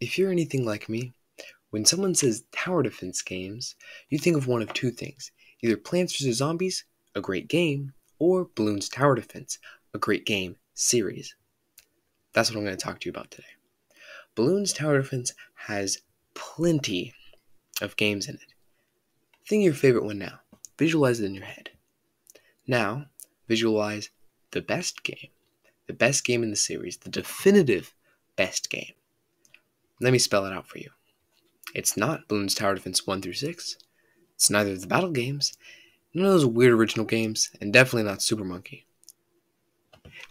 If you're anything like me, when someone says tower defense games, you think of one of two things. Either Plants vs. Zombies, a great game, or Bloons Tower Defense, a great game series. That's what I'm going to talk to you about today. Bloons Tower Defense has plenty of games in it. Think of your favorite one now. Visualize it in your head. Now, visualize the best game in the series, the definitive best game. Let me spell it out for you. It's not Bloons Tower Defense 1 through 6. It's neither of the battle games, none of those weird original games, and definitely not Super Monkey.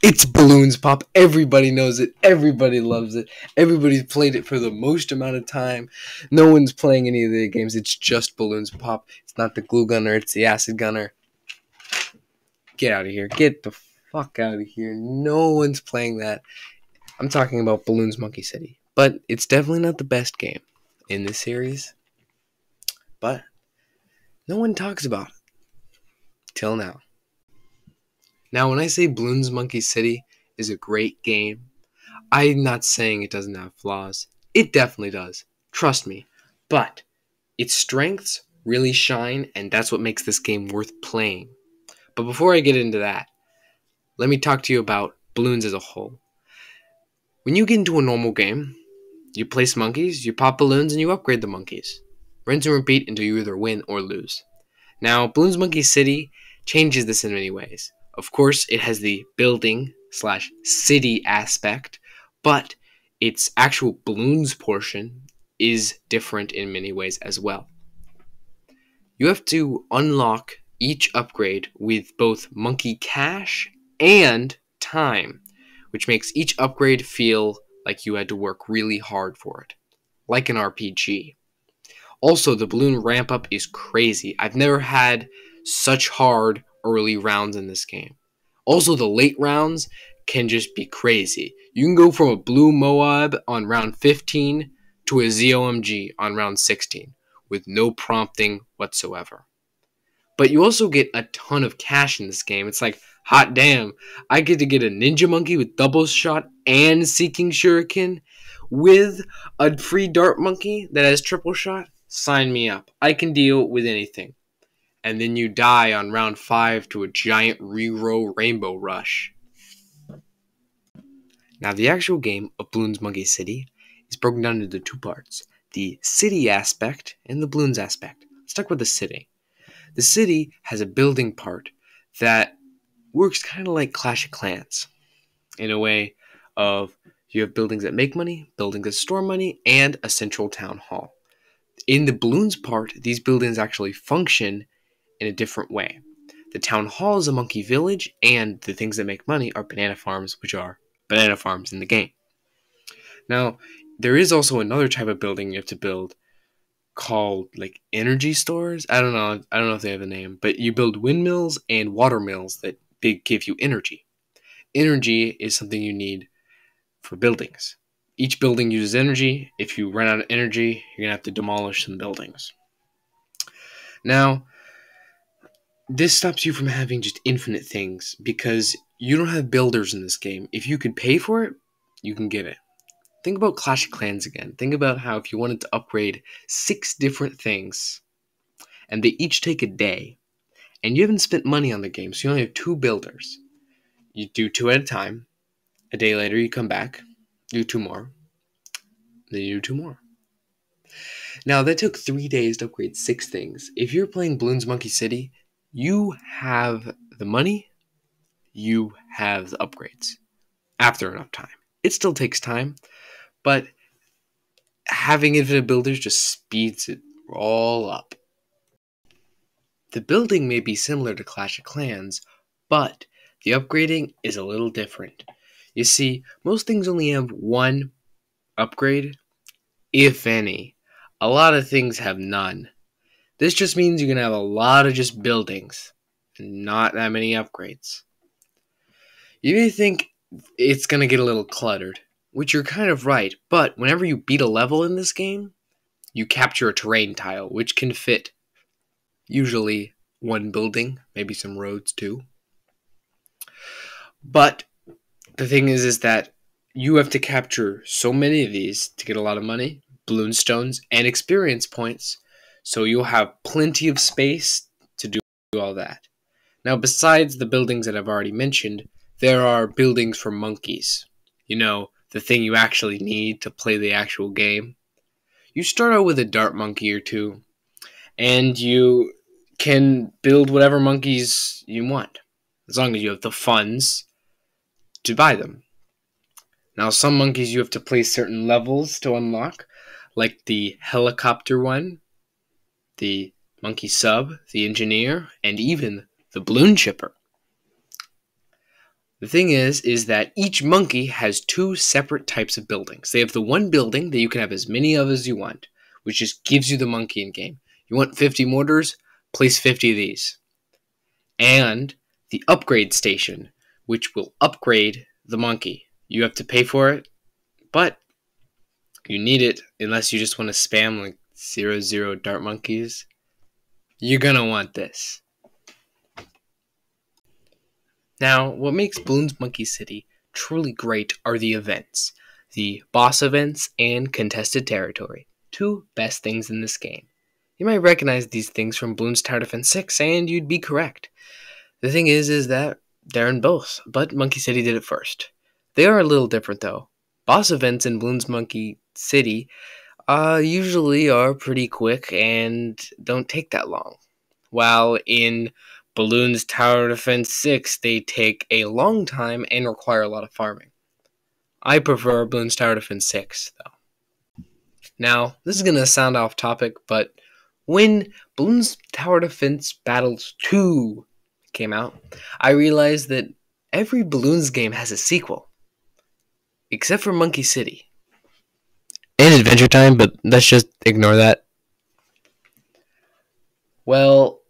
It's Bloons Pop. Everybody knows it. Everybody loves it. Everybody's played it for the most amount of time. No one's playing any of the games. It's just Bloons Pop. It's not the glue gunner. It's the acid gunner. Get out of here. Get the fuck out of here. No one's playing that. I'm talking about Bloons Monkey City. But it's definitely not the best game in this series. But no one talks about it. Till now. Now, when I say Bloons Monkey City is a great game, I'm not saying it doesn't have flaws. It definitely does. Trust me. But its strengths really shine, and that's what makes this game worth playing. But before I get into that, let me talk to you about Bloons as a whole. When you get into a normal game, you place monkeys, you pop balloons, and you upgrade the monkeys. Rinse and repeat until you either win or lose. Now, Bloons Monkey City changes this in many ways. Of course, it has the building/city aspect, but its actual balloons portion is different in many ways as well. You have to unlock each upgrade with both monkey cash and time, which makes each upgrade feel like you had to work really hard for it, like an RPG. Also, the balloon ramp up is crazy. I've never had such hard early rounds in this game. Also, the late rounds can just be crazy. You can go from a blue Moab on round 15 to a ZOMG on round 16 with no prompting whatsoever. But you also get a ton of cash in this game. It's like, hot damn, I get to get a ninja monkey with double shot and seeking shuriken with a free dart monkey that has triple shot. Sign me up. I can deal with anything. And then you die on round 5 to a giant reroll rainbow rush. Now, the actual game of Bloons Monkey City is broken down into two parts. The city aspect and the Bloons aspect. Let's talk about the city. The city has a building part that works kind of like Clash of Clans. In a way of you have buildings that make money, buildings that store money, and a central town hall. In the Bloons part, these buildings actually function in a different way. The town hall is a monkey village, and the things that make money are banana farms, which are banana farms in the game. Now, there is also another type of building you have to build called like energy stores. I don't know if they have a name, but you build windmills and water mills that give you energy. Energy is something you need for buildings. Each building uses energy. If you run out of energy, you're gonna have to demolish some buildings. Now, this stops you from having just infinite things because you don't have builders in this game. If you could pay for it, you can get it. Think about Clash of Clans again. Think about how if you wanted to upgrade 6 different things and they each take a day and you haven't spent money on the game, so you only have 2 builders. You do 2 at a time. A day later, you come back, do 2 more, then you do 2 more. Now, that took 3 days to upgrade 6 things. If you're playing Bloons Monkey City, you have the money, you have the upgrades after enough time. It still takes time, but having infinite builders just speeds it all up. The building may be similar to Clash of Clans, but the upgrading is a little different. You see, most things only have 1 upgrade, if any. A lot of things have none. This just means you're going to have a lot of just buildings and not that many upgrades. You may think it's going to get a little cluttered, which you're kind of right, but whenever you beat a level in this game, you capture a terrain tile, which can fit usually 1 building, maybe some roads too. But the thing is that you have to capture so many of these to get a lot of money, balloon stones, and experience points, so you'll have plenty of space to do all that. Now, besides the buildings that I've already mentioned, there are buildings for monkeys. You know, the thing you actually need to play the actual game. You start out with a dart monkey or two, and you can build whatever monkeys you want, as long as you have the funds to buy them. Now, some monkeys you have to play certain levels to unlock, like the helicopter one, the monkey sub, the engineer, and even the balloon chipper. The thing is that each monkey has two separate types of buildings. They have the one building that you can have as many of as you want, which just gives you the monkey in game. You want 50 mortars? Place 50 of these. And the upgrade station, which will upgrade the monkey. You have to pay for it, but you need it unless you just want to spam like 0 dart monkeys. You're gonna want this. Now, what makes Bloons Monkey City truly great are the events. The boss events and contested territory. Two best things in this game. You might recognize these things from Bloons Tower Defense 6, and you'd be correct. The thing is that they're in both, but Monkey City did it first. They are a little different though. Boss events in Bloons Monkey City usually are pretty quick and don't take that long. While in Bloons Tower Defense 6, they take a long time and require a lot of farming. I prefer Bloons Tower Defense 6 though. Now, this is going to sound off topic, but when Bloons Tower Defense Battles 2 came out, I realized that every Bloons game has a sequel. Except for Monkey City. And Adventure Time, but let's just ignore that. Well,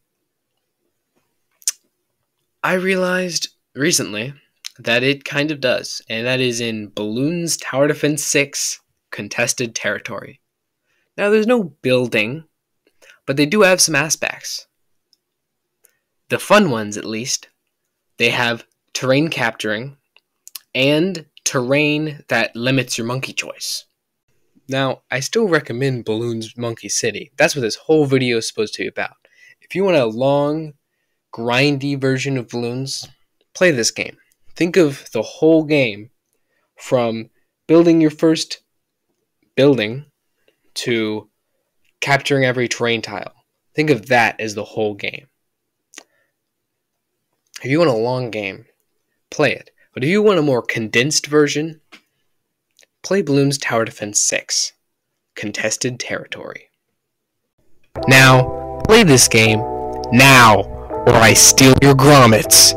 I realized recently that it kind of does, and that is in Bloons Tower Defense 6 Contested Territory. Now, there's no building, but they do have some aspects. The fun ones, at least. They have terrain capturing and terrain that limits your monkey choice. Now, I still recommend Bloons Monkey City. That's what this whole video is supposed to be about. If you want a long, grindy version of Bloons, play this game. Think of the whole game from building your first building to capturing every terrain tile. Think of that as the whole game. If you want a long game, play it. But if you want a more condensed version, play Bloons Tower Defense 6, Contested Territory. Now, play this game, now, or I steal your grommets.